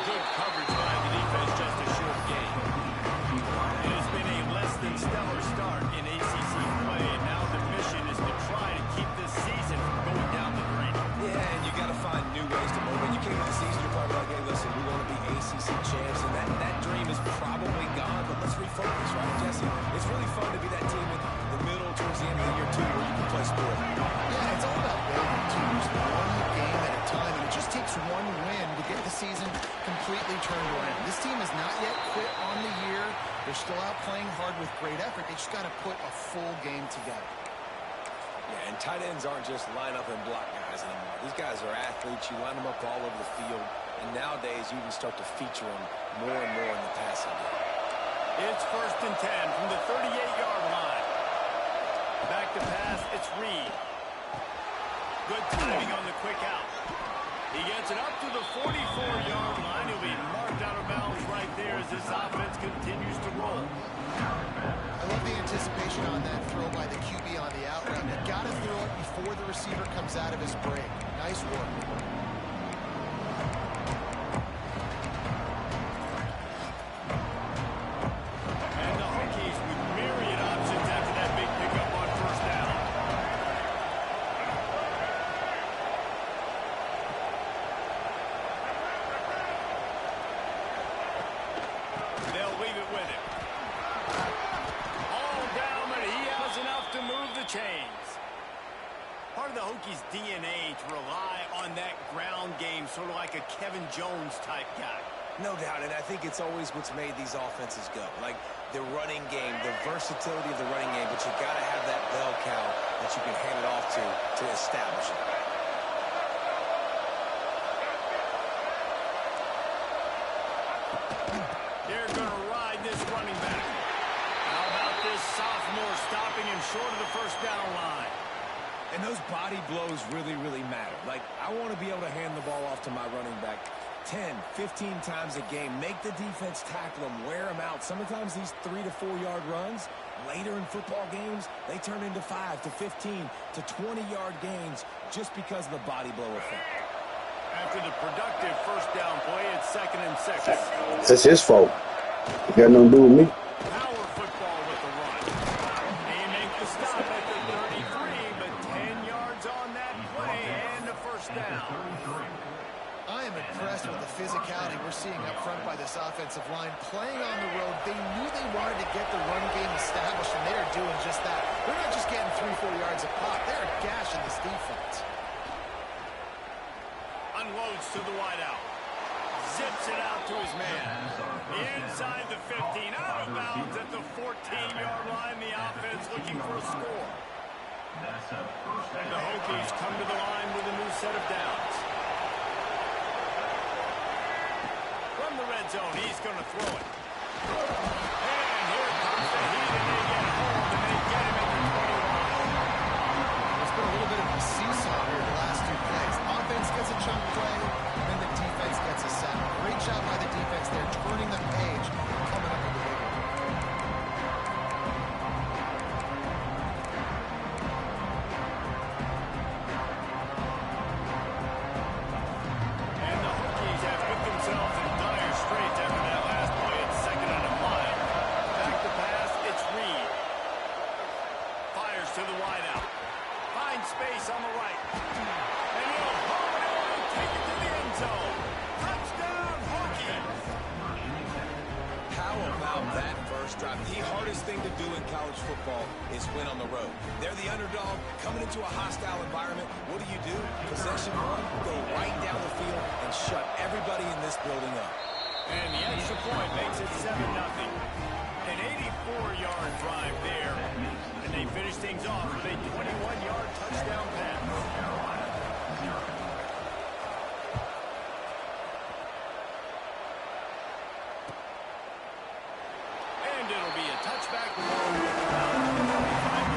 good coverage by the defense, just a short game. It has been a less than stellar start in ACC play, and now the mission is to try to keep this season from going down the drain. Yeah, and you got to find new ways to motivate. You came into the season, you're probably like, hey, listen, we want to be ACC champs, and that dream is probably gone, but let's refocus, right, Jesse? It's really fun to be that team in the middle towards the end of the year, too, where you can play sport. Yeah, it's all about building teams, one game at a time, and it just takes one win to get the season completely turned around. This team has not yet quit on the year. They're still out playing hard with great effort. They just got to put a full game together. Yeah, and tight ends aren't just line up and block guys anymore. These guys are athletes. You line them up all over the field, and nowadays you can start to feature them more and more in the passing game. It's 1st and 10 from the 38-yard line. Back to pass, it's Reed. Good timing on the quick out. He gets it up to the 44-yard line. He'll be marked out of bounds right there as this offense continues to roll. I love the anticipation on that throw by the QB on the out route. You got to throw it before the receiver comes out of his break. Nice work. And the Hokies with myriad options after that big pickup on 1st down. They'll leave it with him. All down, but he has enough to move the chains. Part of the Hokies' DNA to rely on that ground game, sort of like a Kevin Jones type guy. No doubt, and I think it's always what's made these offenses go. Like the running game, the versatility of the running game, but you got to have that bell cow that you can hand it off to establish it. They're going to ride this running back. How about this sophomore stopping him short of the 1st down line? And those body blows really, really matter. Like, I want to be able to hand the ball off to my running back 10, 15 times a game. Make the defense tackle them, wear them out. Sometimes these 3 to 4 yard runs, later in football games, they turn into 5 to 15 to 20-yard gains just because of the body blow effect. After the productive 1st down play, it's 2nd and 6. That's his fault. It got nothing to do with me. Power football with the run. They make the stop at the 33, but 10 yards on that play and a 1st down. I am impressed with the physicality we're seeing up front by this offensive line. Playing on the road, they knew they wanted to get the run game established, and they are doing just that. They're not just getting 3-4 yards a pop. They're gashing this defense. Unloads to the wideout. Zips it out to his man. Inside the 15, out of bounds at the 14-yard line. The offense looking for a score. And the Hokies come to the line with a new set of downs. From the red zone, he's going to throw it. And here comes the heat, and they get home, and they get him at the 20 line. It's been a little bit of a seesaw here the last 2 plays. Offense gets a chunk play, and then the defense gets a sack. Great job by the defense there, turning the page, coming up with the big one. And the Hokies have put themselves in dire straits after that last play. It's 2nd and a mile. Back to pass, it's Reed. Fires to the wideout. Finds space on the right. And he'll hold it and take it to the end zone. Touchdown, Hokies! How about that first drive? The hardest thing to do in college football is win on the road. They're the underdog coming into a hostile environment. What do? Possession one, go right down the field and shut everybody in this building up. And the extra point makes it 7-0. An 84-yard drive there. And they finish things off with a 21-yard touchdown pass. And it'll be a touchback long around the 25-yard line.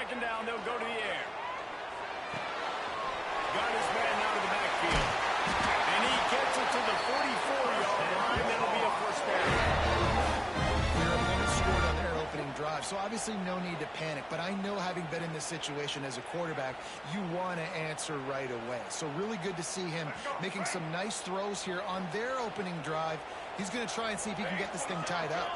second down, they'll go to the air. Got his man out of the backfield. And he gets it to the 44-yard line. That'll be a first down. Their opponent scored on their opening drive, so obviously no need to panic. But I know, having been in this situation as a quarterback, you want to answer right away. So really good to see him making some nice throws here on their opening drive. He's going to try and see if he can get this thing tied up.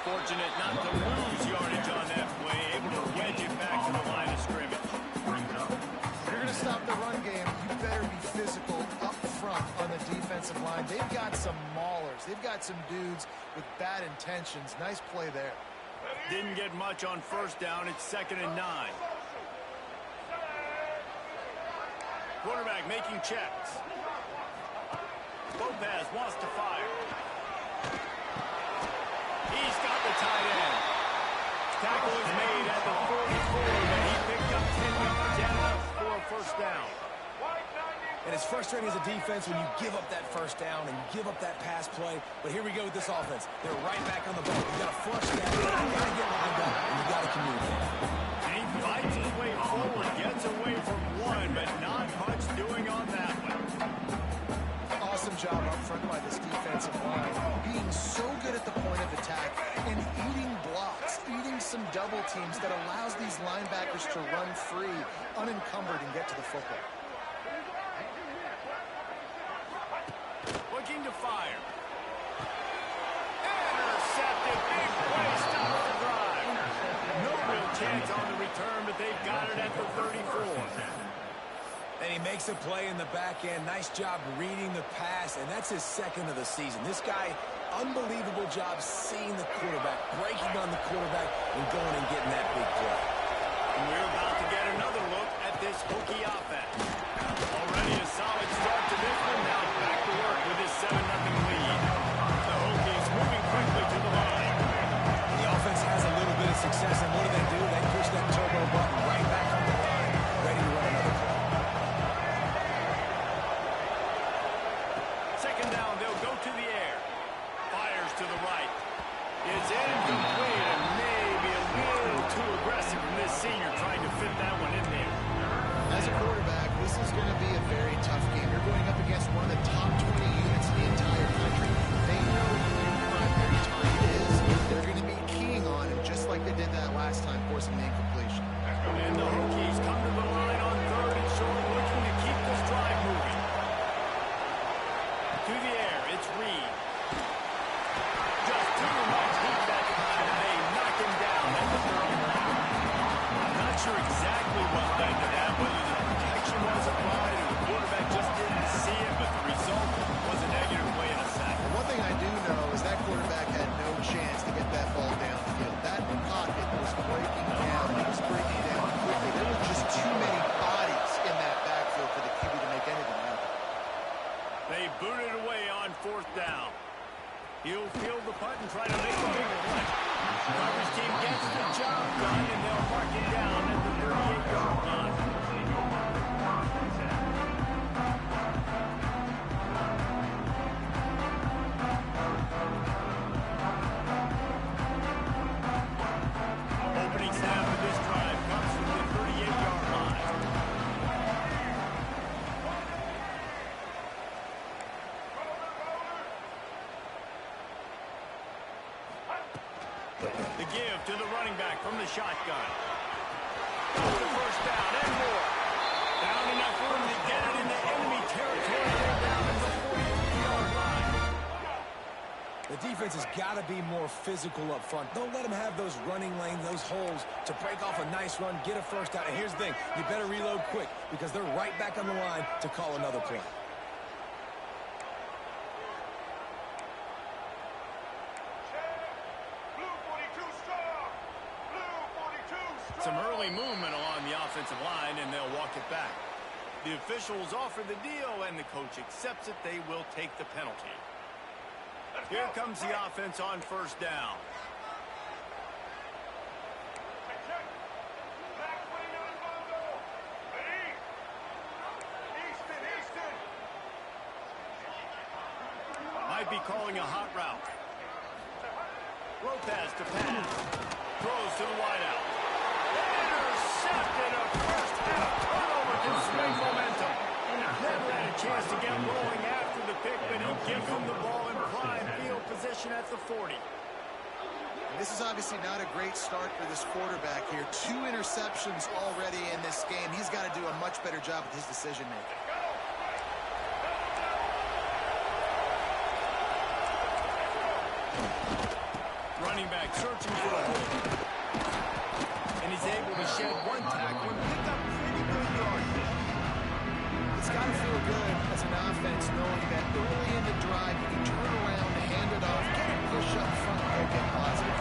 Fortunate not to lose yardage on that play, able to wedge it back to the line of scrimmage. If you're going to stop the run game, you better be physical up front on the defensive line. They've got some maulers. They've got some dudes with bad intentions. Nice play there. Didn't get much on first down. It's 2nd and 9. Quarterback making checks. Lopez wants to fire. He's got the tight end. Tackle is made at the 44, and he picked up 10 yards and enough for a first down. And it's frustrating as a defense when you give up that first down and you give up that pass play. But here we go with this offense. They're right back on the ball. You got to flush that. You got to get lined up, and you got to communicate. And he fights his way forward, gets away from one, but not much doing on that one. Awesome job up front by this defensive line, being so good at the point of attack and eating blocks, eating some double teams that allows these linebackers to run free, unencumbered, and get to the football. Looking to fire. Intercepted. Big play. Stops the drive. No real chance on the return, but they've got it at the 34. And he makes a play in the back end. Nice job reading the pass, and that's his second of the season. This guy, unbelievable job seeing the quarterback, breaking on the quarterback, and going and getting that big play. And we're about to get another look at this Hokie offense. Already a solid start to this one. Now back to work with his 7-0 lead. The Hokies moving quickly to the line. The offense has a little bit of success, and what do? They push that turbo button right back on the line, ready to run another play. Second down, they'll go to the air. Fires to the right. It's incomplete and maybe a little too aggressive from this senior trying to fit that one in there. As a quarterback, this is going to be a very tough game. You're going up against one of the top 20 units in the entire country. They know who your primary target is. They're going to be keying on him, just like they did that last time, forcing the incompletion. And the Hokies come to the line on 3rd and short, looking to keep this drive moving. To the air, it's Reed. Just too much heat that time, and they knock him down at the 39. I'm not sure exactly what led to that, whether the protection was applied or the quarterback just didn't see it, but the result was a negative play and a sack. One thing I do know is that quarterback had no chance to get that ball downfield. That pocket was breaking down. It was breaking down quickly. There were just too many bodies in that backfield for the QB to make anything happen. They boot it away on 4th down. He'll field the punt and try to make a big play. Coverage team gets the job done, and they'll mark it down at the 38-yard line. Opening snap of this drive comes from the 38-yard line. The give to the running back from the shotgun. The first down and more. Down enough room to get it into enemy territory. They're down at the 43-yard line. The defense has got to be more physical up front. Don't let them have those running lanes, those holes to break off a nice run, get a first down. And here's the thing, you better reload quick because they're right back on the line to call another play. Some early movement along the offensive line, and they'll walk it back. The officials offer the deal, and the coach accepts it. They will take the penalty. Here comes the offense on 1st down. calling a hot route. Lopez to pass. Throws to the wideout. Intercepted. A first half turnover can swing momentum. Never had a chance to get rolling after the pick, but he gives him the ball in prime field position at the 40. This is obviously not a great start for this quarterback here. 2 interceptions already in this game. He's got to do a much better job with his decision-making. Running back searching for a hole. And he's able to shed 1 tackle and pick up pretty good yardage. It's got to feel good as an offense knowing that early in the drive you can turn around, hand it off, get a push up front, and get positive.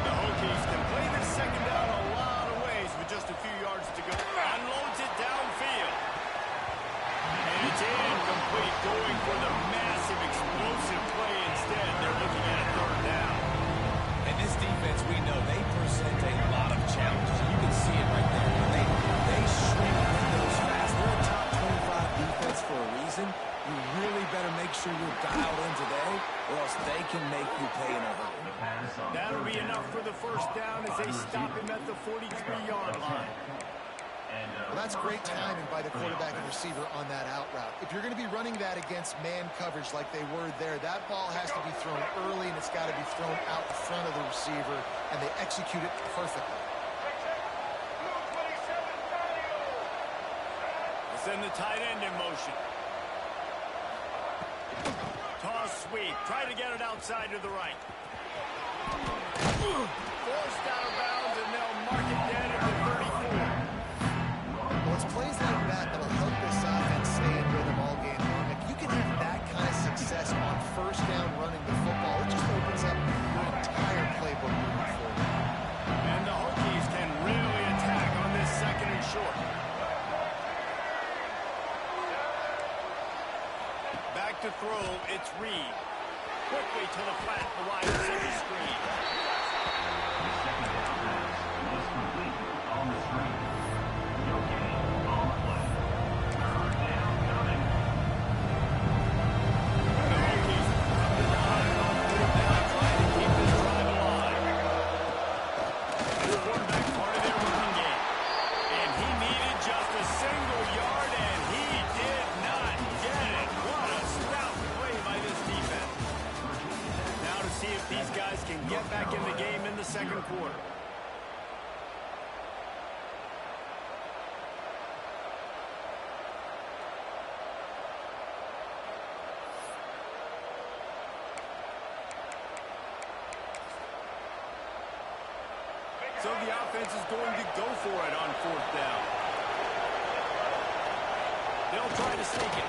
The Hokies can play this second down a lot of ways with just a few yards to go. Unloads it downfield. And it's incomplete, going for the massive explosive play instead. They're looking at a 3rd down. And this defense, we know they present a lot of challenges. You can see it right there. They shrink windows fast. They're a top 25 defense for a reason. You really better make sure you're dialed in today, or else they can make you pay in a hurry. That'll be enough for the first down as they stop him at the 43-yard line. Well, that's great timing by the quarterback and receiver on that out route. If you're going to be running that against man coverage like they were there, that ball has to be thrown early, and it's got to be thrown out in front of the receiver, and they execute it perfectly. We'll send the tight end in motion. Toss sweep. Try to get it outside to the right. Forced out of bounds, and they'll mark it dead at the 34. Well, it's plays like that that'll help this offense stay in rhythm all game long. If you can have that kind of success on first down running the football, it just opens up your entire playbook moving forward. And the Hokies can really attack on this 2nd and short. Back to throw, it's Reed. Quickly to the flat, the wide receiver screen. Get back in the game in the 2nd quarter. So the offense is going to go for it on 4th down. They'll try to sneak it.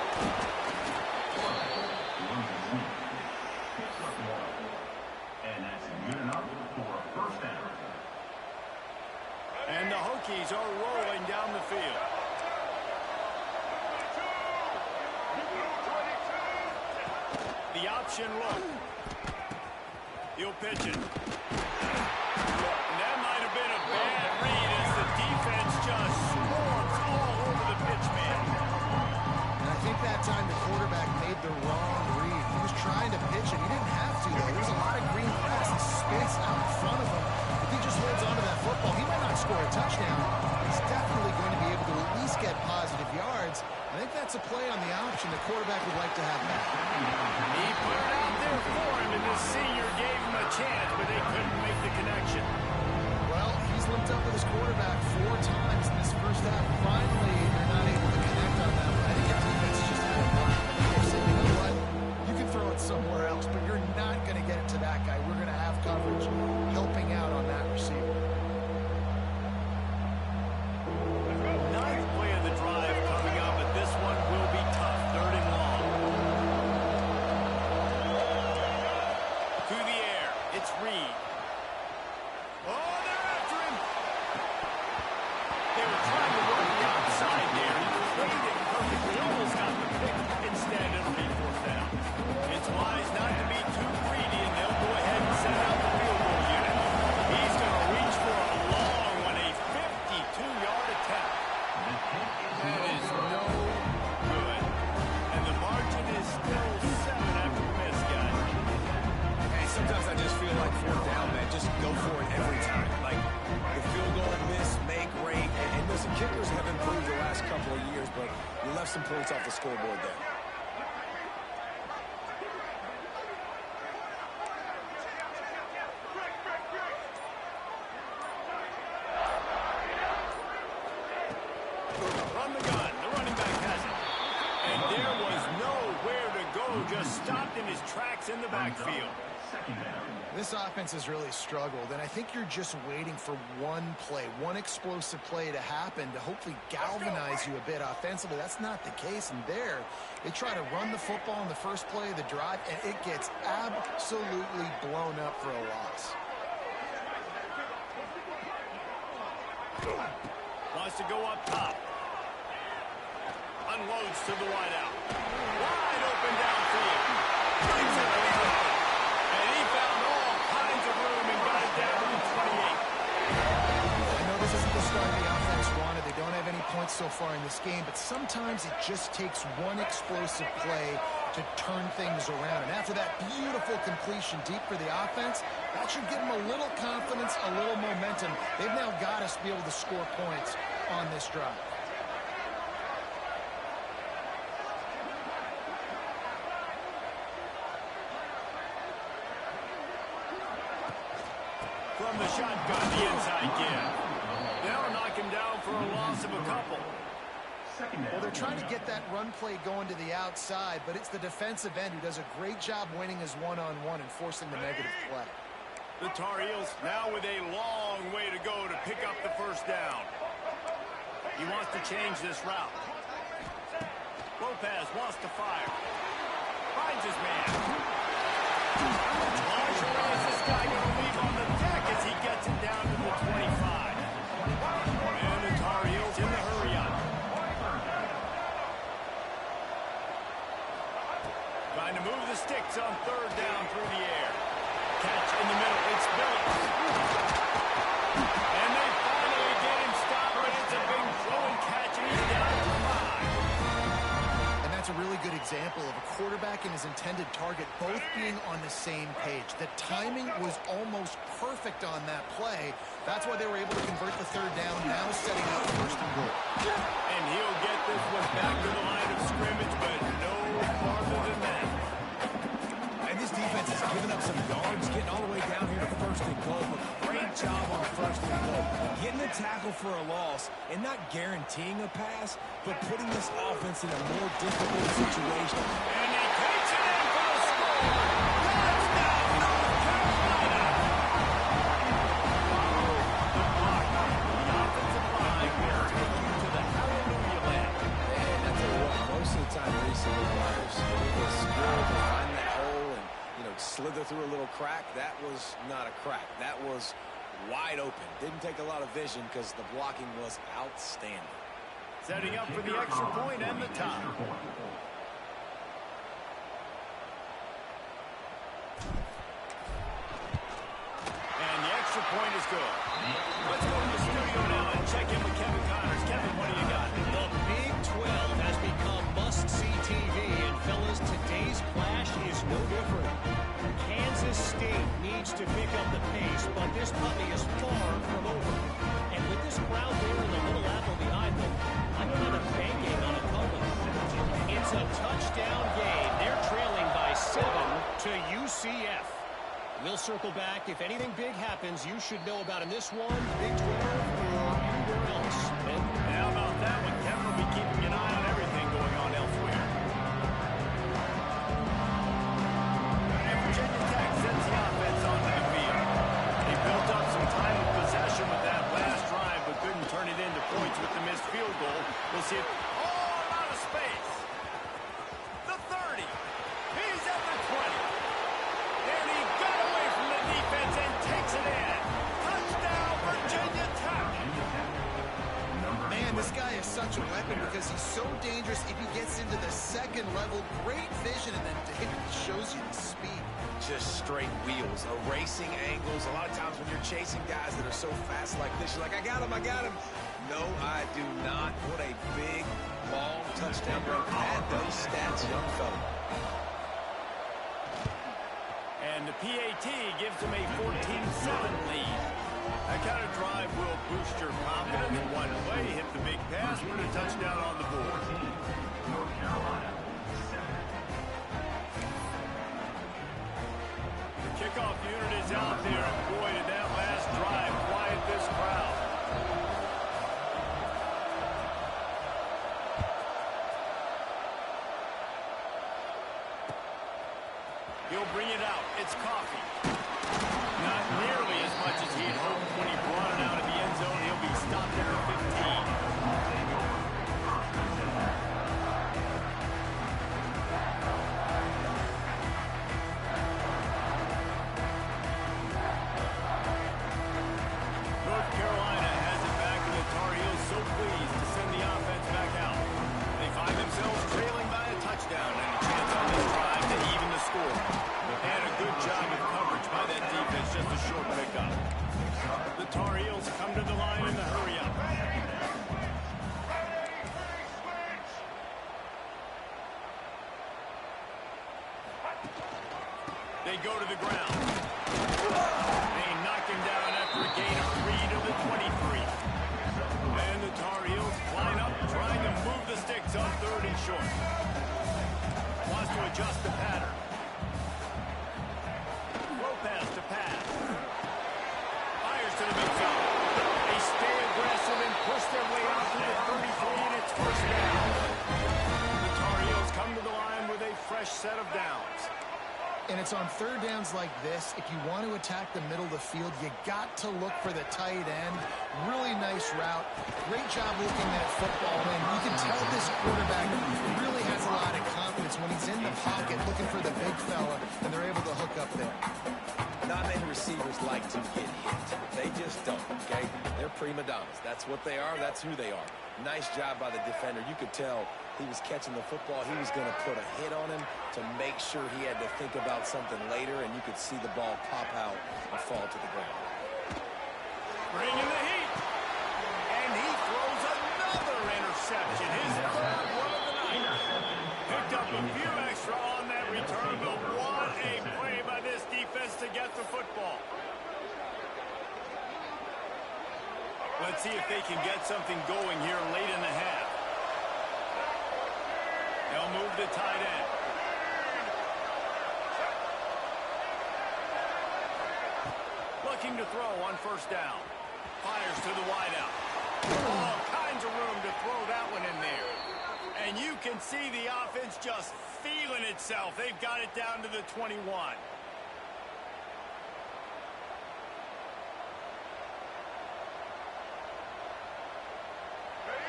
And the Hokies are rolling down the field. The option look. He'll pitch it. That might have been a bad read as the defense just swarms all over the pitch man. And I think that time the quarterback made the wrong read. He was trying to pitch it. He didn't have to, though. There's a lot of green grass and space out in front of him. If he just holds onto that football, he might not score a touchdown. He's definitely going to be able to at least get positive yards. I think that's a play on the option the quarterback would like to have back. He put it out there for him, and the senior gave him a chance, but they couldn't make the connection. Well, he's linked up with his quarterback 4 times in this first half. Finally, they're not able to connect on that one. I think the defense just had enough. I think they're saying, you know what? You can throw it somewhere else, but you're not going to get it to that guy. We're going to have coverage helping out on that receiver. 9th play of the drive coming up, but this one will be tough. 3rd and long. To the air. It's Reed. Oh, they're after him. They were trying to run the outside there. He played it perfectly. Almost got the pick. Instead, it'll be 4th down. It's wise not to be too greedy, and they'll go ahead and send out the field goal unit. He's going to reach fourth down, man, just go for it every time. Like, the field goal, miss, make, rate. And listen, kickers have improved the last couple of years, but you left some points off the scoreboard there. From the gun, the running back has it. And there was nowhere to go, just stopped in his tracks in the backfield. This offense has really struggled, and I think you're just waiting for one play, one explosive play to happen to hopefully galvanize you a bit offensively. That's not the case, and there, they try to run the football in the first play of the drive, and it gets absolutely blown up for a loss. Wants to go up top. Unloads to the wideout. Wide open downfield. Brings it over. And he found all kinds of room and got it down to the 28. I know this isn't the start of the offense wanted. They don't have any points so far in this game, but sometimes it just takes one explosive play to turn things around. And after that beautiful completion deep for the offense, that should give them a little confidence, a little momentum. They've now got us to be able to score points on this drive. From the shotgun, the inside give. They'll knock him down for a loss of a couple. Well, they're trying to get that run play going to the outside, but it's the defensive end who does a great job winning his one-on-one and forcing the negative play. The Tar Heels now with a long way to go to pick up the first down. He wants to change this route. Lopez wants to fire. Finds his man. Marshall, is this guy going to leave on the deck as he gets it down to the 25? And the Tar Heels in the hurry-up. Trying to move the sticks on third down through the air. Catch in the middle. It's Phillips. And they finally get him stopped, but it's a big throw and catch, and he's down to 5. And that's a really good example of a quarterback and his intended target both being on the same page. The timing was almost perfect on that play. That's why they were able to convert the third down, now setting up first and goal. And he'll get this one back to the line of scrimmage, but no farther than that. And this defense has given up some yards, getting all the way down here to first and goal. But great job on first and goal. Getting a tackle for a loss and not guareteeing a pass, but putting this offense in a more difficult situation. And he takes it in for the score. Touchdown, North Carolina. The block. The offensive line will take you to the hallelujah land. And that's what most of the time Reese requires. The skill to find that hole and, slither through a little crack. That was not a crack. That was wide open. Didn't take a lot of vision because the blocking was outstanding. Setting up for the extra point and the tie. And the extra point is good. Let's go to the studio now and check in with Kevin Connors. Kevin, what do you got? The Big 12 has become must-see TV, and fellas, today's clash is no different. Kansas State needs to pick up the pace, but this puppy is far from over. And with this crowd there in the Little Apple behind them, I'm kind of banking on a comeback. It's a touchdown game. They're trailing by 7 to UCF. We'll circle back. If anything big happens, you should know about in this one, Big 12 or anywhere else. And how about that one? Kevin will be keeping an eye on everything going on elsewhere. And Virginia Tech sends the offense on that field. They built up some time of possession with that last drive, but couldn't turn it into points with the missed field goal. We'll see if all out of space. The 30. He's at the 20. And he got away from the defense and takes it in. Touchdown, Virginia Tech. Man, this guy is such a weapon because he's so dangerous if he gets into the second level. Great vision, and then David shows you the speed. Just straight wheels, erasing angles. A lot of times when you're chasing guys that are so fast like this, you're like, I got him. No, I do not. What a big, long touchdown run. Add those stats, young fella. And And the PAT gives them a 14-7 lead. That kind of drive will boost your confidence. One way, hit the big pass, put a touchdown on the board. North Carolina. The kickoff unit is out there, and boy, did that last drive quiet this crowd. He'll bring it out. It's Coffee. Not nearly as much as he had hoped when he brought it out of the end zone. He'll be stopped at the 15. North Carolina has it back, and the Tar Heels so pleased to send the offense back out. They find themselves trailing by a touchdown and a chance on this drive to even the score. And a good job of coverage by that defense, just a short pickup. The Tar Heels come to the line in the hurry-up. They go to the ground. They knock him down after a gain of 3 to the 23. And the Tar Heels line up, trying to move the sticks on 3rd and short. Wants to adjust the pattern. Lopez to pass. Fires to the midfield. They stay aggressive and push their way out to the 33, and it's first down. The Tar Heels come to the line with a fresh set of downs. And it's on 3rd downs like this. If you want to attack the middle of the field, you got to look for the tight end. Really nice route. Great job looking at football. And you can tell this quarterback really has a lot of confidence when he's in the pocket looking for the big fella, and they're able to hook up there. Not many receivers like to get hit. They just don't, okay? They're prima donnas. That's what they are. That's who they are. Nice job by the defender. You could tell he was catching the football. He was going to put a hit on him to make sure he had to think about something later, and you could see the ball pop out and fall to the ground. Bringing the heat. And he throws another interception. His 3rd one of the night. Picked up a few extra on that return, but what a play by this defense to get the football. Let's see if they can get something going here late in the half. They'll move the tight end. Looking to throw on 1st down. Fires to the wideout. All kinds of room to throw that one in there. And you can see the offense just feeling itself. They've got it down to the 21.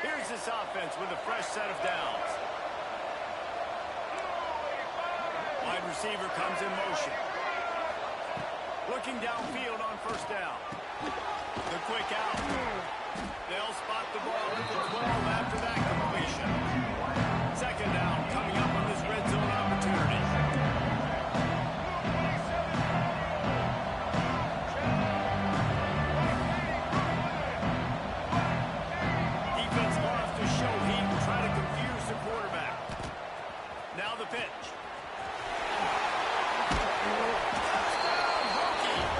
Here's this offense with a fresh set of downs. Wide receiver comes in motion. Looking downfield on 1st down. The quick out. They'll spot the ball at the 12 after that completion. 2nd down coming up on this red zone opportunity. Defense loves to show heat and try to confuse the quarterback. Now the pitch. Touchdown, Hokies!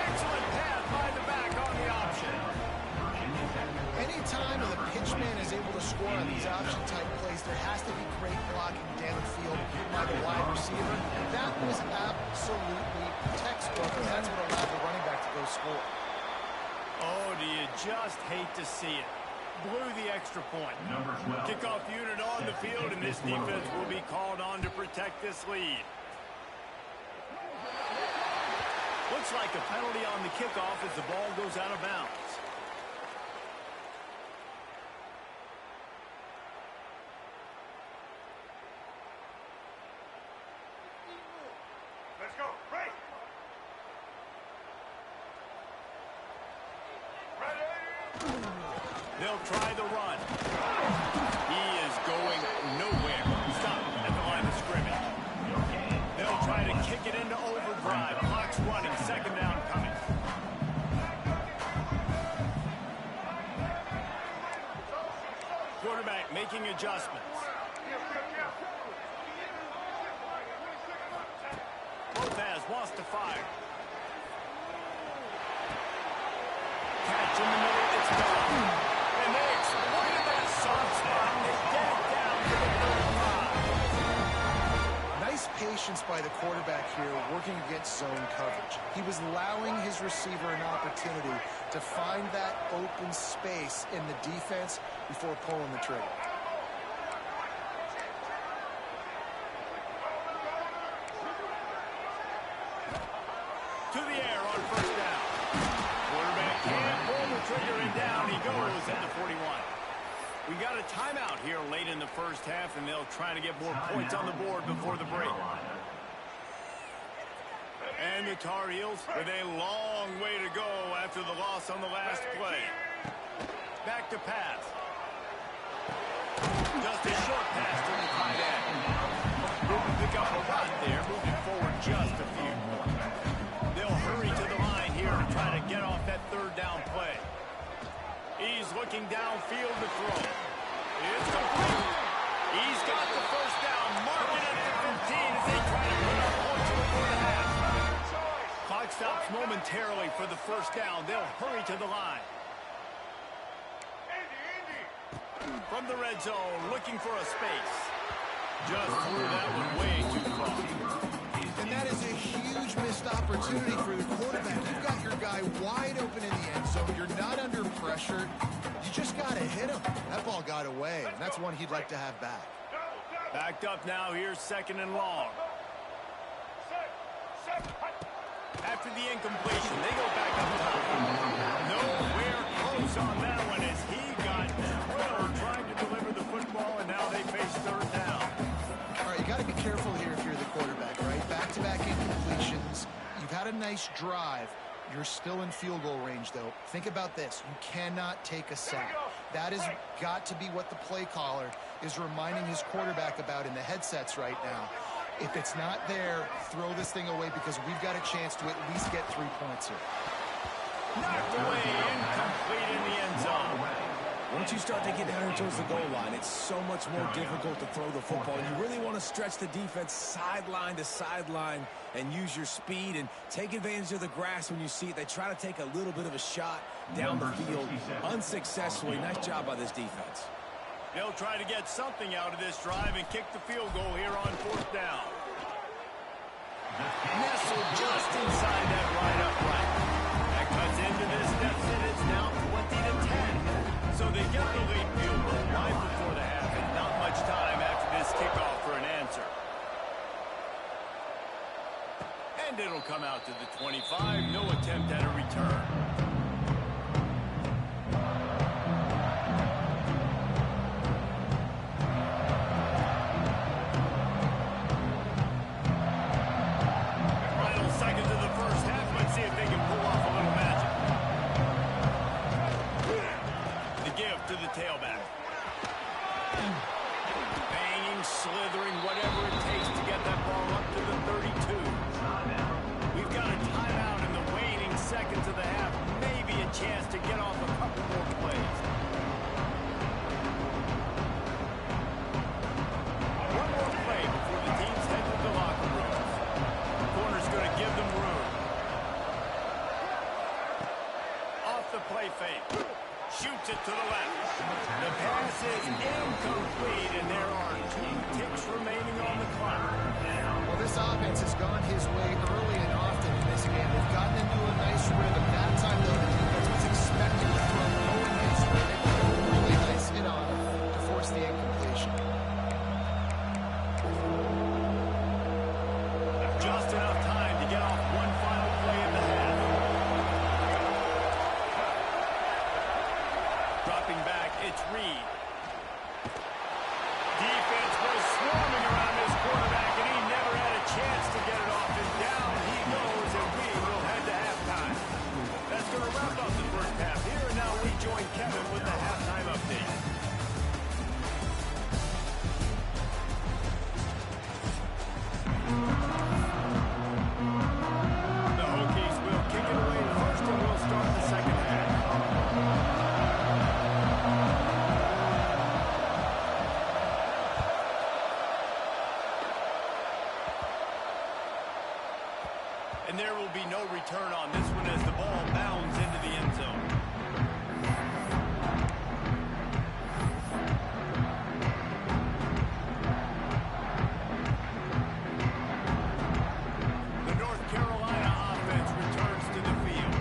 Excellent pass by the back on the option. Anytime the pitchman is able to score on these option-type plays, there has to be great blocking downfield by the wide receiver. That was absolutely textbook, and that's what allowed the running back to go score. Oh, do you just hate to see it? Blew the extra point. Number 12. Kickoff unit on the field, and this defense will be called on to protect this lead. Looks like a penalty on the kickoff as the ball goes out of bounds. Let's go. Right. They'll try the run. He is going nowhere. Stop at the line of scrimmage. They'll try to kick it into overdrive. Clock's running. 2nd down coming. Quarterback making adjustments. Lopez wants to fire. Catch in the middle, it's gone. And they exploited that soft spot. They get it down to the 35. Nice patience by the quarterback here, working against zone coverage. He was allowing his receiver an opportunity to find that open space in the defense before pulling the trigger. To the air on first down. Quarterback can't pull the trigger, and down he goes at the 41. We got a timeout here late in the first half, and they'll try to get more points on the board before the break. And the Tar Heels with a long way to go after the loss on the last play. Back to pass. Just a short pass to the tight end. Didn't pick up a lot there, moving forward just a few. They'll hurry to the line here to try to get off that third down play. He's looking downfield to throw. It's complete. He's got the first down. Mark it at the 15 as they try to put up points before the half. Clock stops momentarily for the first down. They'll hurry to the line. From the red zone, looking for a space. Just threw that one way too far. And that is a huge missed opportunity for the quarterback. You've got your guy wide open in the end zone. You're not under pressure. You just got to hit him. That ball got away, and that's one he'd like to have back. Backed up now. Here's second and long. After the incompletion, they go back up top. Nowhere close on that one as he got drilled trying to deliver the football, and now they face third down. All right, you got to be careful here if you're the quarterback, right? Back-to-back incompletions. You've had a nice drive. You're still in field goal range, though. Think about this. You cannot take a sack. That has got to be what the play caller is reminding his quarterback about in the headsets right now. If it's not there, throw this thing away because we've got a chance to at least get 3 points here. Knocked away, incomplete in the end zone. Once you start to get down here towards the goal line, it's so much more difficult to throw the football. You really want to stretch the defense sideline to sideline and use your speed and take advantage of the grass when you see it. They try to take a little bit of a shot down the field unsuccessfully. Nice job by this defense. They'll try to get something out of this drive and kick the field goal here on fourth down. Nestled just inside that right upright. That cuts into this deficit. It's now 20-10. So they get the lead field goal right before the half, and not much time after this kickoff for an answer. And it'll come out to the 25. No attempt at a return. To the tailback. Banging, slithering, whatever it takes to get that ball up to the 32. We've got a timeout in the waning seconds of the half. Maybe a chance to get off a couple more plays. One more play before the teams head to the locker rooms. The corner's going to give them room. Off the play fake. Shoots it to the left. The pass is incomplete, and there are 2 ticks remaining on the clock. Well, this offense has gone his way early and often in this game. They've gotten into a nice rhythm. That time, though, the defense was expecting to throw no nice rhythm. They put a really nice hit on him to force the incompletion. Just enough time to get off one final play in the half. Dropping back, it's Reed. Defense was swarming around this quarterback, and he never had a chance to get it off. And down he goes, and we will head to halftime. That's going to wrap up the first half here, and now we join Kevin with the halftime update. The Hokies will kick it away first, and we'll start the second half. And there will be no return on this one as the ball bounds into the end zone. The North Carolina offense returns to the field.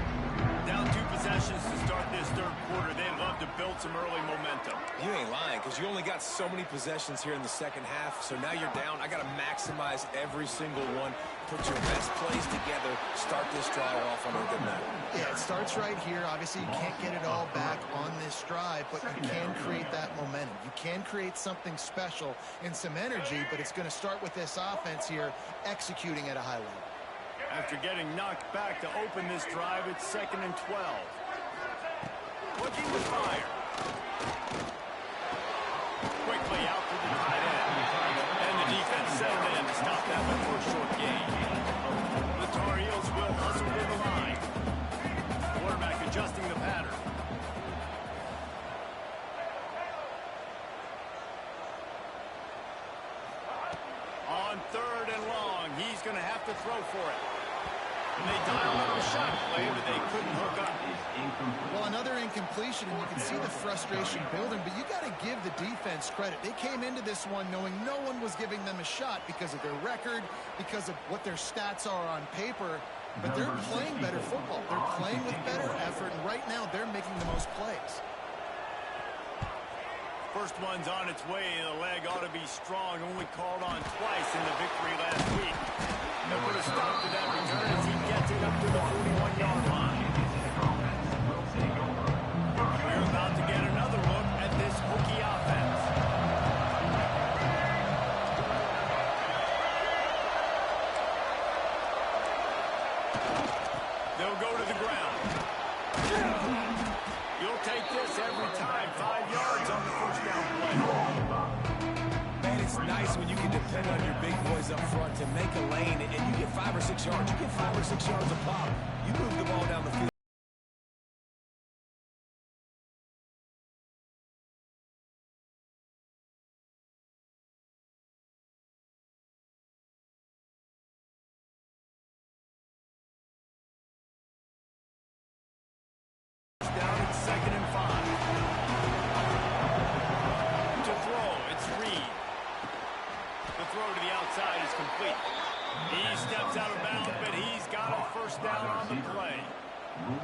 Down 2 possessions to start this third quarter. They'd love to build some early momentum. You ain't lying, because you only got so many possessions here in the second half, so now you're down. I got to maximize every single one. Put your best plays together. Start this drive off on a good note. Yeah, it starts right here. Obviously, you can't get it all back on this drive, but you can create that momentum. You can create something special and some energy, but it's going to start with this offense here executing at a high level. After getting knocked back to open this drive, it's 2nd and 12. Looking to fire. Quickly out to the tight end. And the defense settled in to stop that one for a short gain. The Tar Heels will hustle to the line. Quarterback adjusting the pattern. On 3rd and long, he's going to have to throw for it. And they dialed up a shot play, but they couldn't hook up. Well, another incompletion, and you can see the frustration building, but you got to give the defense credit. They came into this one knowing no one was giving them a shot because of their record, because of what their stats are on paper, but they're playing better football. They're playing with better effort, and right now they're making the most plays. First one's on its way. The leg ought to be strong. Only called on twice in the victory last week. They'll put a stop to that return as he gets it up to the 41-yard line. We're about to get another look at this Hokie offense. They'll go to the ground. You'll take this every time. 5 yards on the first down play. Man, it's nice when you can depend on your big boys up front to make a lane, and you get 5 or 6 yards. You get 5 or 6 yards a pop. You move the ball down the field. Down at 2nd and 5. To throw, it's Reed. The throw to the outside is complete. He steps out of bounds, but he's got a first down on the play.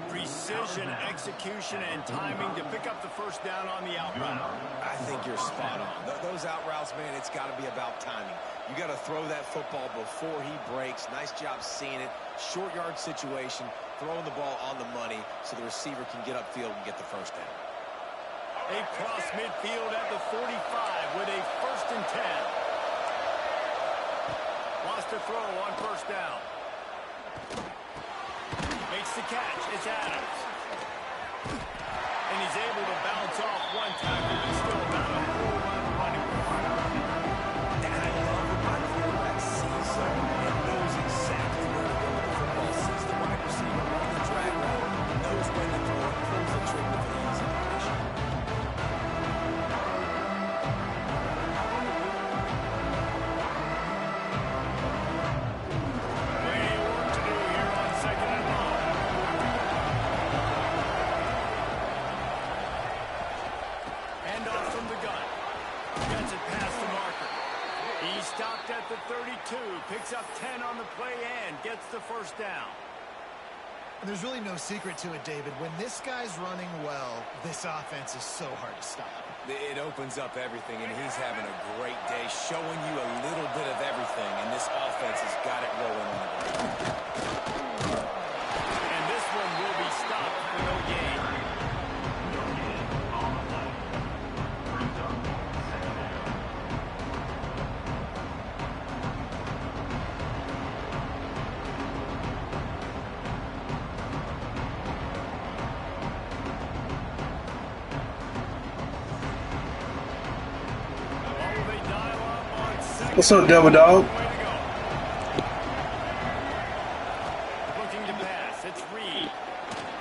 Precision, execution, and timing to pick up the first down on the out route. I think you're spot on. Those out routes, man, it's got to be about timing. You got to throw that football before he breaks. Nice job seeing it. Short yard situation, throwing the ball on the money so the receiver can get upfield and get the first down. They cross midfield at the 45 with a 1st and 10. Lost a throw on first down. Makes the catch. It's Adams. And he's able to bounce off one tackle, but still about a full run running. And I love when my quarterback sees something and knows exactly where to go with the football. Sees the wide receiver on the drag route, knows when to throw it, pulls the trigger for the easy completion. Plenty of work to do here on 2nd and long. Handoff from the gun. Gets it past the marker. He stopped at the 32, picks up 10 on the play and gets the first down. And there's really no secret to it, David. When this guy's running well, this offense is so hard to stop. It opens up everything, and he's having a great day, showing you a little bit of everything, and this offense has got it rolling on the ground. And this one will be stopped for no gain. What's up, Devil Dog? Looking to pass. It's Reed.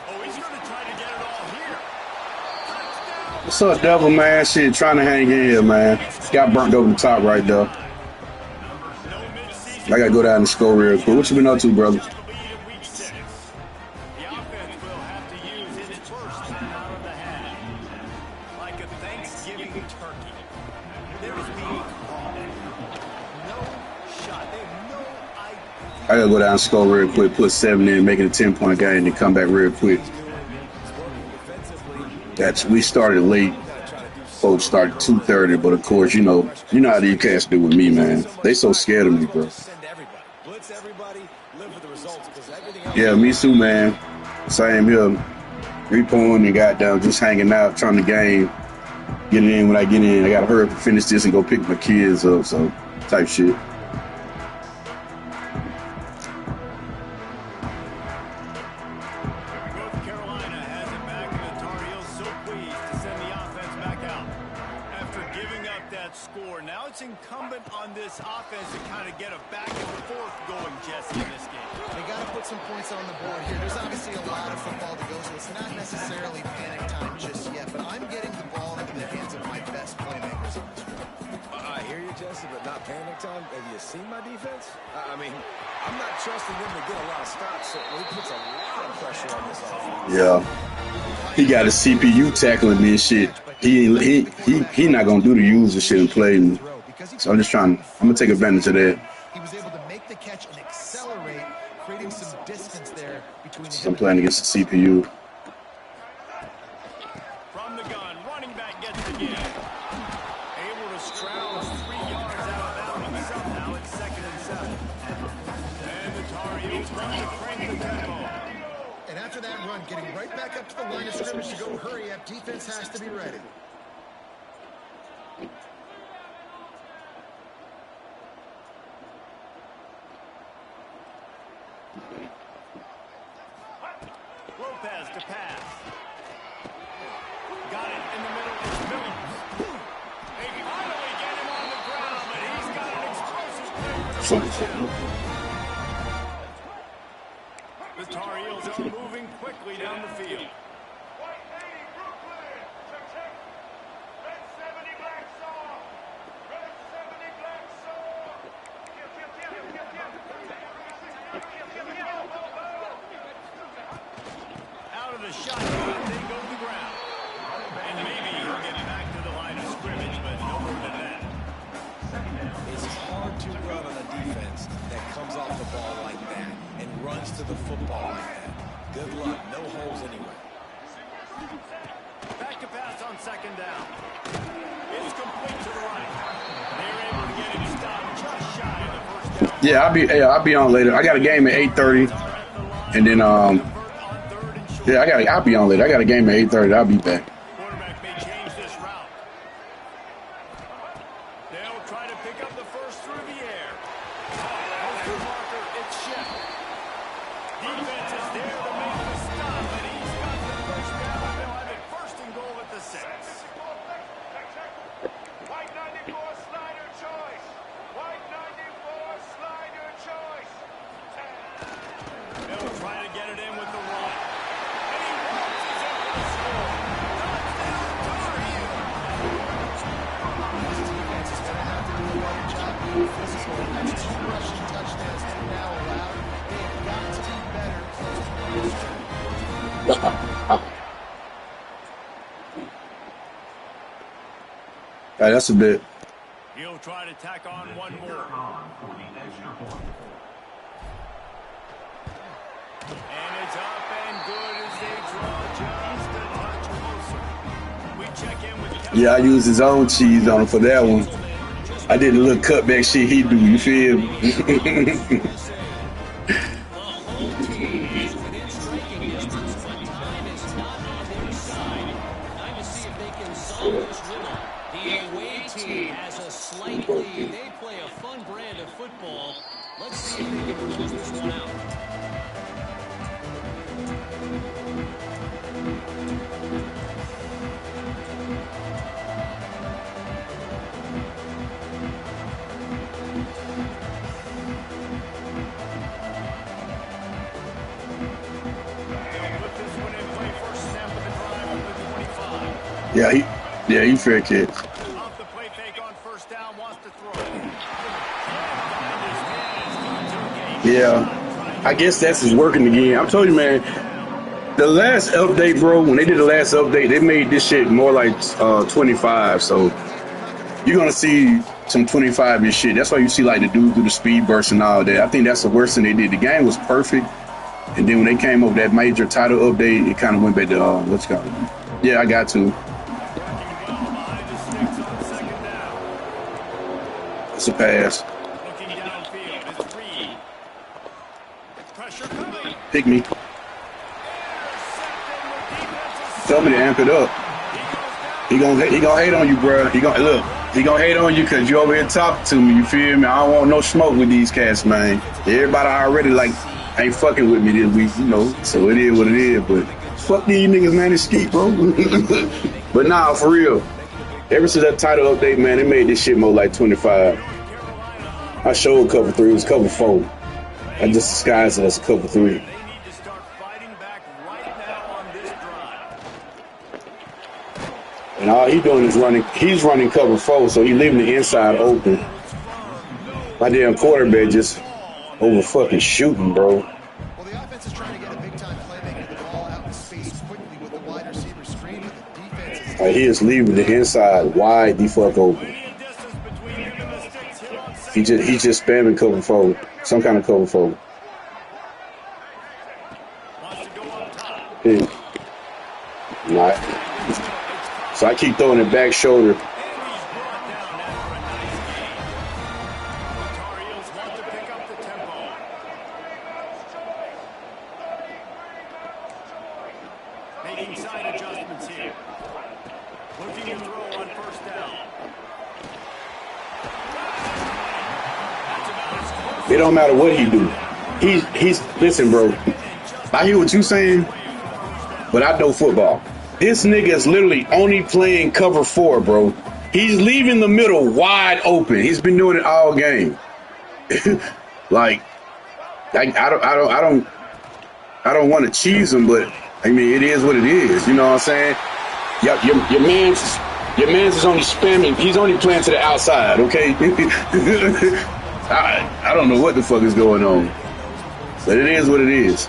Oh, he's going to try to get it all here. Touchdown. What's up, Devil, man? Shit, trying to hang in here, man. Got burnt over the top right there. No midseason. I gotta go down and score real quick. What you been up to, brother? The lead of they'll go down and score real quick, put 7 in, make it a 10-point game, and then come back real quick. We started late. Folks started 2:30, but of course, you know how these cats do with me, man. They so scared of me, bro. Yeah, me too, man. Same here. 3-point and got down, just hanging out, trying to game. Get it in when I get in. I gotta hurry up and finish this and go pick my kids up, so type shit. Incumbent on this offense to kind of get a back and forth going, Jesse, in this game. They got to put some points on the board here. There's obviously a lot of football to go, so it's not necessarily panic time just yet, but I'm getting the ball into the hands of my best playmakers on this field. I hear you, Jesse, but not panic time. Have you seen my defense? I mean, I'm not trusting them to get a lot of stops, so he puts a lot of pressure on this offense. Yeah. He got a CPU tackling me and shit. He not gonna do the user shit and play me. So I'm gonna take advantage of that. He was able to make the catch and accelerate, creating some distance there between So I'm playing against the CPU. From the gun, running back gets the game. Able to straddle 3 yards out of that one. Somehow it's 2nd and 7. And the Tar Heels run to crank the tempo. And after that run, getting right back up to the line of scrimmage to go hurry up, defense has to be ready. Lopez to pass. Got it in the middle. It's Miller. They finally get him on the ground, but he's got an explosive play. The Tar Heels are moving quickly down the field. The shot, they go to the ground. And maybe he'll get back to the line of scrimmage, but no more than that. It's hard to run on a defense that comes off the ball like that and runs to the football like that. Good luck. No holes anywhere. Back to pass on 2nd down. It's complete to the right. They're able to get him stopped just shy of the 1st down. Yeah, I'll be on later. I got a game at 8:30, and then yeah, I'll be on later. I got a game at 8:30. I'll be back. Quarterback may change this route. They'll try to pick up the first through the air. Marker, it's Shep. Defense is there to make the stop, and he's got the first down. They'll have it 1st and goal at the 6. White 94 slider choice. White 94 slider choice. They'll try to get it in with the run. Rushing touchdowns now allowed. They have got to be better. Right, that's a bit. He'll try to tack on one more. And it's up and good as they draw just a touch closer. We check in with Kevin. Yeah, I used his own cheese on him for that one. I did a little cutback shit he do, you feel me? The away team has a slight lead. They play a fun brand of football. Let's see if they can close this one out. Yeah, he fair catch. Off the play fake on 1st down, wants to throw. Yeah, I guess that's his working again. I'm telling you, man, the last update, bro, when they did the last update, they made this shit more like 25. So you're going to see some 25 and shit. That's why you see like the dude do the speed burst and all that. I think that's the worst thing they did. The game was perfect, and then when they came up with that major title update, it kind of went back to what's called. Yeah, I got to. It's a pass. Pick me. Tell me to amp it up. He gonna hate on you, bro. He gonna hate on you because you over here talking to me. You feel me? I don't want no smoke with these cats, man. Everybody already like ain't fucking with me this week, you know. So it is what it is. But fuck these niggas, man. It's skeet, bro. But nah, for real. Ever since that title update, man, it made this shit more like 25. I showed cover 3. It was cover 4. I just disguised it as a cover 3. And all he's doing is he's running cover 4, so he's leaving the inside open. My damn quarterback just over fucking shooting, bro. Well, the offense is trying to get a big-time playmaker, the ball out in space quickly with the wide receiver screen, but the defense is... He is leaving the inside wide the fuck open. He's just spamming cover 4, some kind of cover 4. Yeah. Nah. So I keep throwing it back shoulder. Making side adjustments here. Looking to throw on first down. It don't matter what he do. He's listen, bro. I hear what you saying, but I know football. This nigga is literally only playing cover 4, bro. He's leaving the middle wide open. He's been doing it all game. Like, I don't want to cheese him, but I mean it is what it is. You know what I'm saying? Your man's is only spamming. He's only playing to the outside. Okay. I don't know what the fuck is going on, but it is what it is.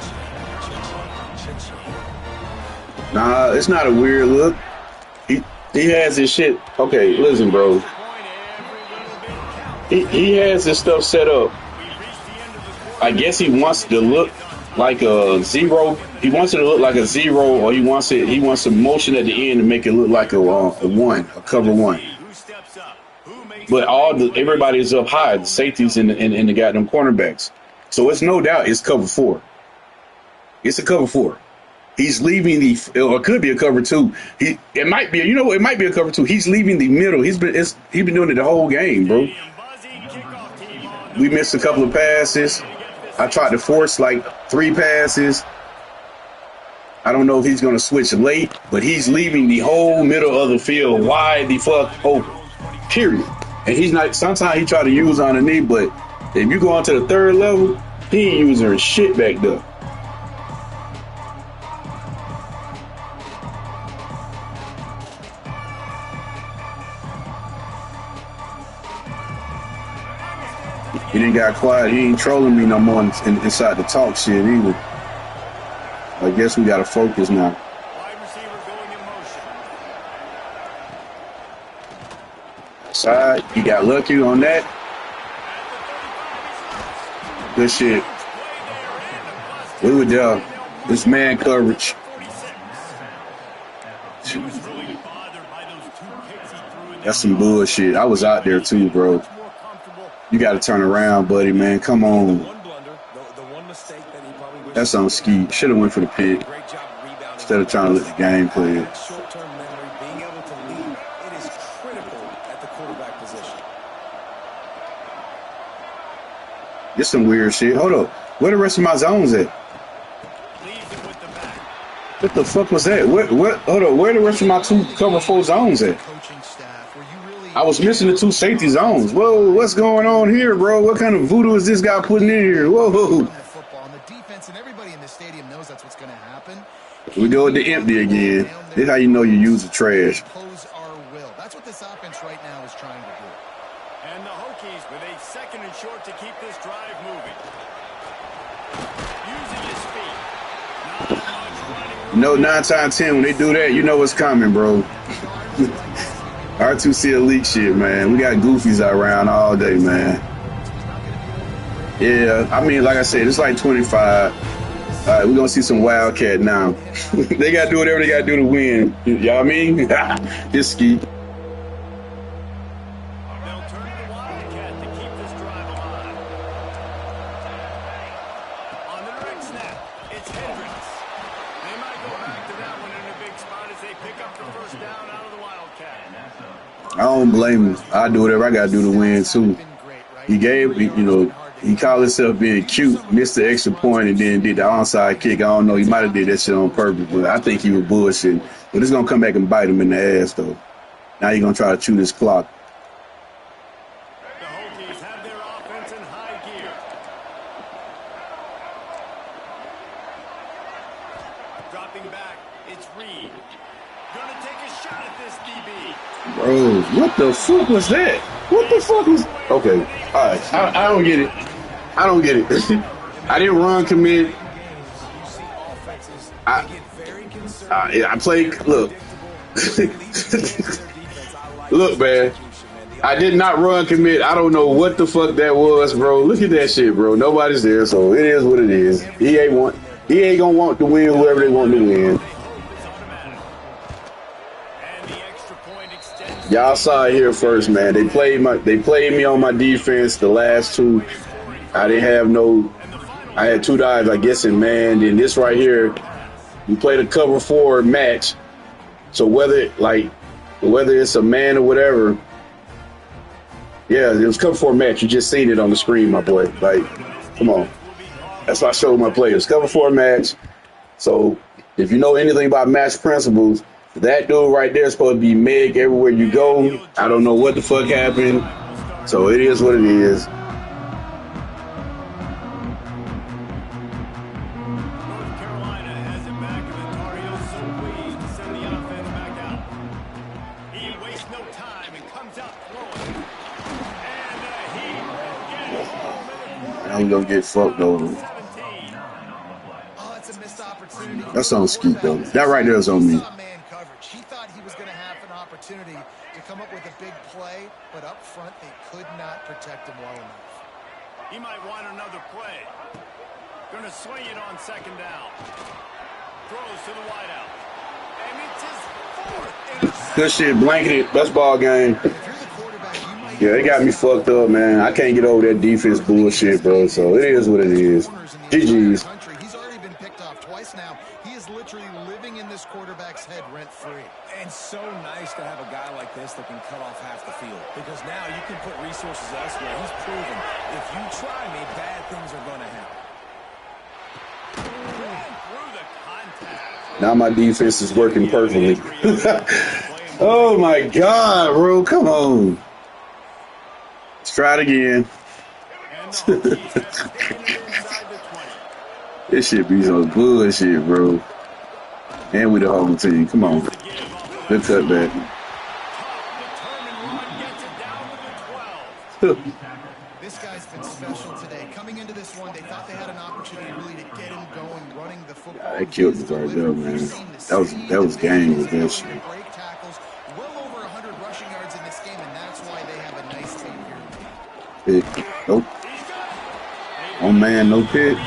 Nah, it's not a weird look. He has his shit. Okay, listen, bro. He has his stuff set up. I guess he wants to look like a 0. He wants it to look like a 0, or he wants a motion at the end to make it look like a 1, a cover 1. But everybody is up high, the safeties and the goddamn cornerbacks. So it's no doubt it's cover 4. It's a cover 4. He's leaving or it could be a cover 2. It might be a cover 2. He's leaving the middle. He's been doing it the whole game, bro. We missed a couple of passes. I tried to force like 3 passes. I don't know if he's gonna switch late, but he's leaving the whole middle of the field wide the fuck open. Period. And he's not. Sometimes he try to use on the knee, but if you go on to the 3rd level, he ain't using shit back there. He didn't got quiet. He ain't trolling me no more inside the talk shit either. I guess we got to focus now. Wide receiver going in motion. Side, he got lucky on that. Good shit. We were there. This man coverage. That's some bullshit. I was out there too, bro. You got to turn around, buddy, man. Come on. That's on ski. Should have went for the pick instead of trying to let the game play it. Short-term memory, being able to lead, it is critical at the quarterback position. This some weird shit. Hold up. Where the rest of my zones at? What the fuck was that? Hold up. Where the rest of my 2 cover 4 zones at? I was missing the 2 safety zones. Whoa, what's going on here, bro? What kind of voodoo is this guy putting in here? Whoa. The defense and everybody in the stadium knows that's what's going to happen. We go with the empty again. This is how you know you use the trash. Impose our will. That's what this offense right now is trying to do. And the Hokies with a 2nd and short to keep this drive moving. Using his feet. Not much running. You know, 9 times 10, when they do that, you know what's coming, bro. R2C elite shit, man. We got goofies around all day, man. Yeah, I mean, like I said, it's like 25. All right, we're going to see some Wildcat now. They got to do whatever they got to do to win. You know what I mean? It's ski. They'll turn to the Wildcat to keep this drive alive. On the direct snap, it's Hendricks. They might go back to that one in a big spot as they pick up the first down out of the Wildcat. I don't blame him. I do whatever I got to do to win, too. He gave, you know, he called himself being cute, missed the extra point, and then did the onside kick. I don't know. He might have did that shit on purpose, but I think he was bullshitting. But it's going to come back and bite him in the ass, though. Now he's going to try to chew this clock. The Hokies have their offense in high gear. Dropping back, it's Reed. Gonna take a shot at this DB. Bro, what the fuck was that? What the fuck was... Okay, all right. I don't get it. I don't get it. I didn't run commit. I played... Look. Look, man. I did not run commit. I don't know what the fuck that was, bro. Look at that shit, bro. Nobody's there, so it is what it is. He ain't gonna want to win whoever they want to win. Y'all saw it here first, man. They played me on my defense the last two. I didn't have no. I had two dives, I guess, in man. Then this right here, we played a cover 4 match. So whether it's a man or whatever, yeah, it was cover 4 match. You just seen it on the screen, my boy. Like, come on. That's why I showed my players. Cover 4 match. So if you know anything about match principles, that dude right there is supposed to be Meg everywhere you go. I don't know what the fuck happened. So it is what it is. North Carolina has it back, and Tar Heels so pleased to send the offense back out. He wastes no time and comes out throwing. And he gets home. I'm gonna get fucked over. Oh, it's a missed opportunity. That's on Skeet, though. That right there is on me. He thought he was going to have an opportunity to come up with a big play, but up front they could not protect him well enough. He might want another play. Gonna swing it on second down. Throws to the wideout. And it's his fourth interception. Good shit, blanketed. Best ball game. Yeah, they got me fucked up, man. I can't get over that defense bullshit, bro. So it is what it is. GG's. He's already been picked off twice now. He is literally living in this quarterback's head rent-free. And so nice to have a guy like this that can cut off half the field. Because now you can put resources elsewhere. He's proven if you try me, bad things are going to happen. Through the contact. Now my defense is working perfectly. Oh, my God, bro. Come on. Let's try it again. This shit be so bullshit, bro. And we the home team. Come on. Good cutback. This guy's been special today. Coming into this one, they thought they had an opportunity really to get him going, running the football. Yeah, they killed it right there, man. That was game with that shit. Break tackles, well over 100 rushing yards in this game, and that's why they have a nice team here. Nope. Oh man, no pick.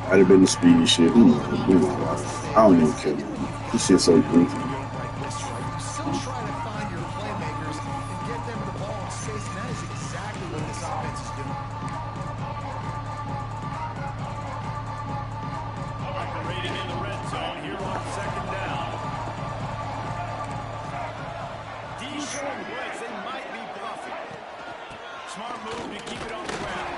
I'd have been the speedy shit. I don't even care. This shit's so goofy. You still try to find your playmakers and get them the ball in space, and that is exactly what this offense is doing. Operating in the red zone here on second down. D showing blitz, they might be bluffing. Smart move to keep it on the ground.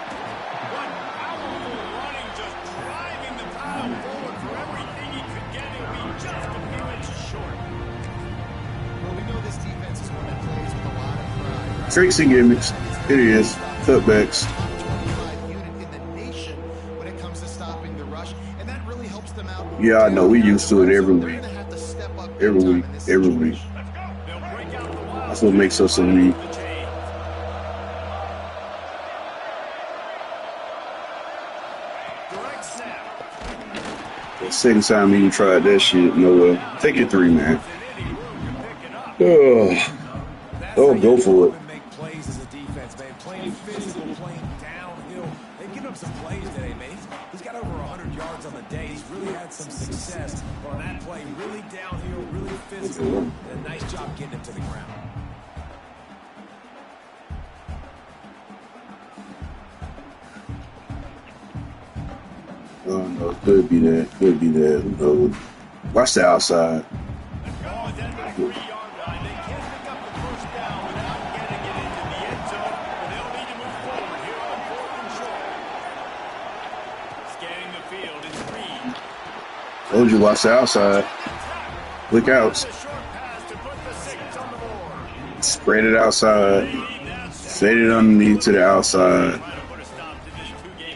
One powerful running, just driving the pile forward for everything he could get. He'll be just a few inches short. Well, we know this defense is one that plays with a lot of pride. Right? Tricks and gimmicks. It is. Cutbacks. Top 25 unit in the nation when it comes to stopping the rush, and that really helps them out. Yeah, I know. We used to it every week. They're gonna have to step up Every big week. time in this Every week. situation. They'll break out the wild. That's what makes us elite. Direct snap. The second time you tried that shit, no way. Take it 3, man. Oh, go for it. Make plays as a defense, man. Playing physical, playing downhill. They've given up some plays today, man. He's got over 100 yards on the day. He's really had some success on that play. Really downhill, really physical. And a nice job getting him to the ground. Oh, no, could be that. Could be that. Who knows? Watch the outside. Told you, watch the outside. Look out. Spread it outside. Fade it underneath to the outside.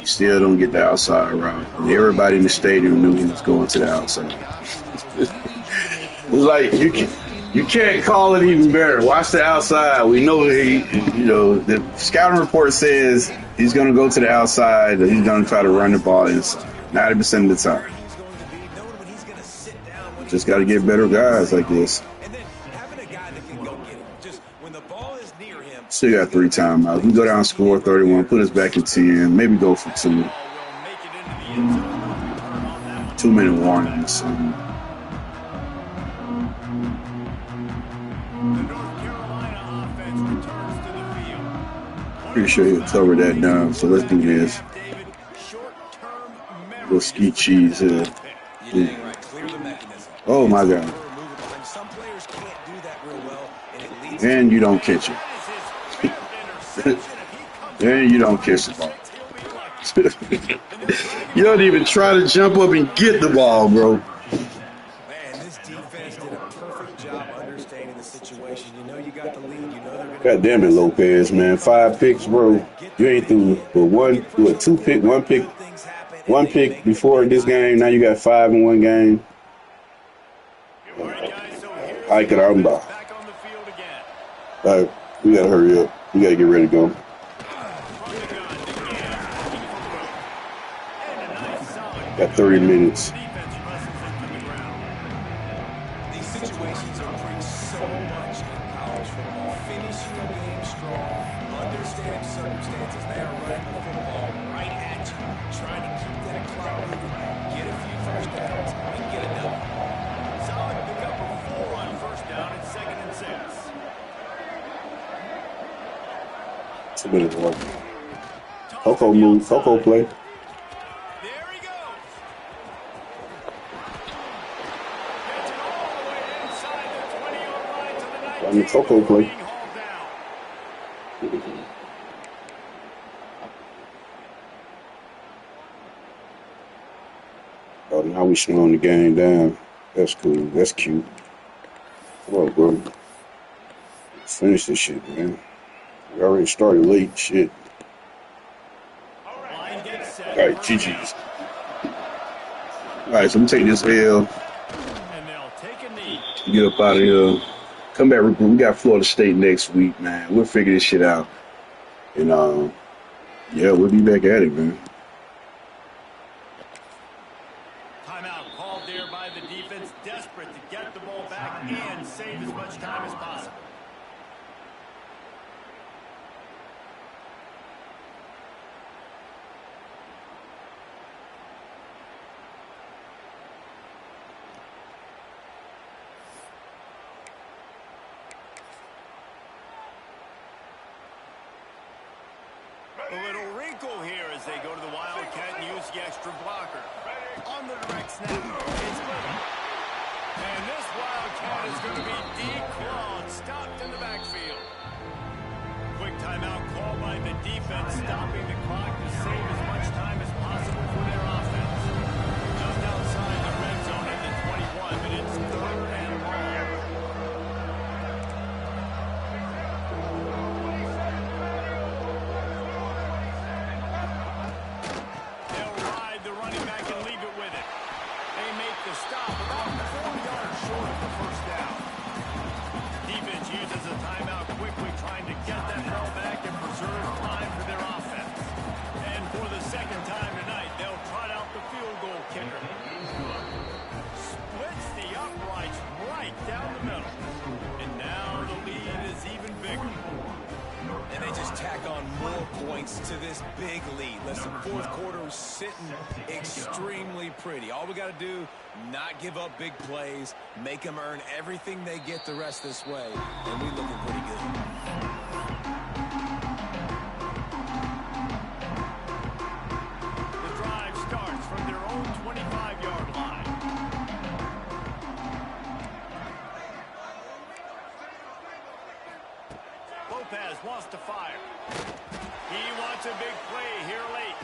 Still don't get the outside route. Everybody in the stadium knew he was going to the outside. It's like you can't call it even better. Watch the outside. We know the scouting report says he's going to go to the outside. He's going to try to run the ball inside 90% of the time. Just got to get better guys like this. Still got 3 timeouts. We go down, score 31, put us back at 10, maybe go for 2. 2-minute warning or something. Pretty sure he'll cover that down, so let's do this. Little ski cheese here. Oh my God. And you don't catch it. And you don't catch the ball. You don't even try to jump up and get the ball, bro. Man, this defense did a perfect job understanding the situation. You know you got the lead. You know they're gonna. God damn it, Lopez, man. 5 picks, bro. You ain't through but 2 pick, 1 pick. 1 pick before this game. Now you got 5 in 1 game. I could All right, we gotta hurry up. We gotta get ready to go. Got 30 minutes. These situations are bring so much in college football. Finishing a game strong, understanding circumstances. They are running the football right at you, trying to keep that clock moving, get a few first downs, and get another. Solid pickup of 4 on first down and 2nd and 6. 2 minutes left. Coco move. Coco play. There he goes. I mean, Coco play. Oh, now we slowing the game down. That's cool. That's cute. Well, bro. Finish this shit, man. We already started late. Shit. All right, GG's. All right, so I'm taking this L. And they'll take a knee. Get up out of here. Come back, regroup. We got Florida State next week, man. We'll figure this shit out. And, yeah, we'll be back at it, man. Timeout called there by the defense, desperate to get the ball back and save as much time as possible. A little wrinkle here as they go to the Wildcat and use the extra blocker. On the direct snap, it's Little. And this Wildcat is going to be declawed, stopped in the backfield. Quick timeout call by the defense, stopping the clock to save as much time as possible for their offense. Just outside the red zone at the 21 minutes, 3rd and long. Stop about 4 yards short of the first down. Defense uses a timeout quickly, trying to get that ball back and preserve time for their offense. And for the 2nd time tonight, this big lead. Listen, fourth quarter was sitting extremely pretty. All we got to do, not give up big plays, make them earn everything they get the rest this way, and we looking pretty good. The drive starts from their own 25-yard line. Lopez wants to fire. He wants a big play here late.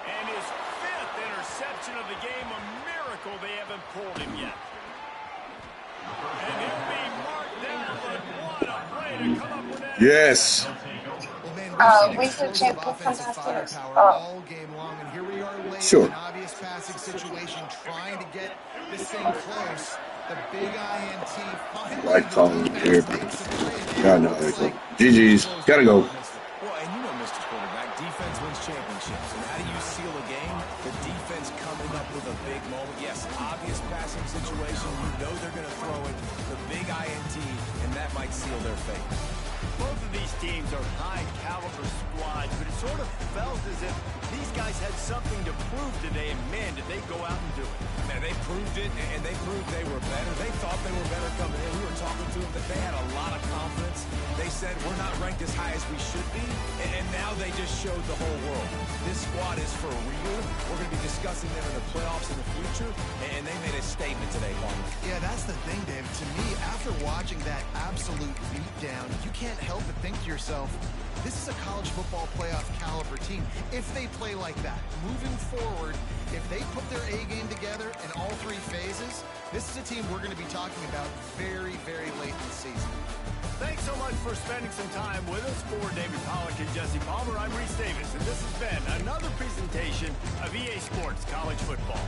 And his 5th interception of the game, a miracle they haven't pulled him yet. And he'll be marked down, but what a play to come up with that. Yes. Well, man, we we've seen should explosive check for offensive fantastic. firepower all game long, and here we are late Sure. in an obvious passing situation, trying to get this thing close. The big INT finally. Right calling everybody. Y'all know how they go. GG's. Gotta go. Well, and you know, Mr. Quarterback, defense wins championships. And how do you seal a game? The defense coming up with a big moment. Yes, obvious passing situation. You know they're going to throw it. The big INT, and that might seal their fate. Both of these teams are high-caliber squads, but it sort of felt as if these guys had something to prove today, and man, did they go out and do it. Man, they proved it, and they proved they were better. They thought they were better coming in. We were talking to them that they had a lot of confidence. They said, we're not ranked as high as we should be, and now they just showed the whole world. This squad is for real. We're going to be discussing them in the playoffs in the future, and they made a statement today, Palmer. Yeah, that's the thing, Dave. To me, after watching that absolute beatdown, you can't help but think to yourself, this is a college football playoff caliber team. If they play like that, moving forward, if they put their A game together in all 3 phases, this is a team we're going to be talking about very, very late in the season. Thanks so much for spending some time with us. For David Pollack and Jesse Palmer, I'm Reese Davis, and this has been another presentation of EA Sports College Football.